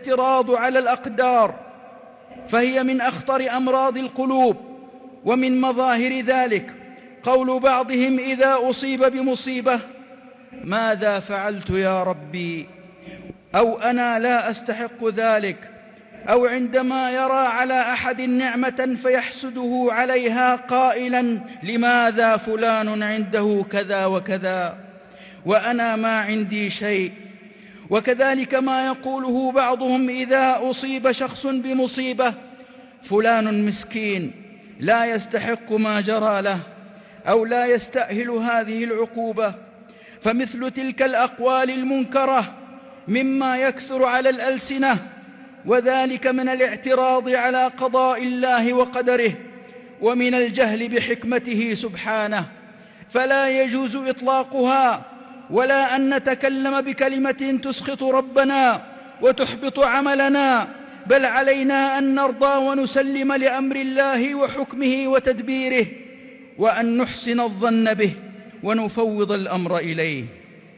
والاعتراض على الأقدار، فهي من أخطر أمراض القلوب. ومن مظاهر ذلك قول بعضهم إذا أصيب بمصيبة: ماذا فعلت يا ربي؟ أو أنا لا أستحق ذلك. أو عندما يرى على أحد نعمة فيحسده عليها قائلا: لماذا فلان عنده كذا وكذا وأنا ما عندي شيء. وكذلك ما يقوله بعضهم إذا أصيب شخص بمصيبة: فلان مسكين لا يستحق ما جرى له، أو لا يستأهل هذه العقوبة. فمثل تلك الأقوال المنكرة مما يكثر على الألسنة، وذلك من الاعتراض على قضاء الله وقدره، ومن الجهل بحكمته سبحانه، فلا يجوز إطلاقها، ولا أن نتكلم بكلمة تسخط ربنا وتحبط عملنا، بل علينا أن نرضى ونسلم لأمر الله وحكمه وتدبيره، وأن نحسن الظن به ونفوض الأمر إليه.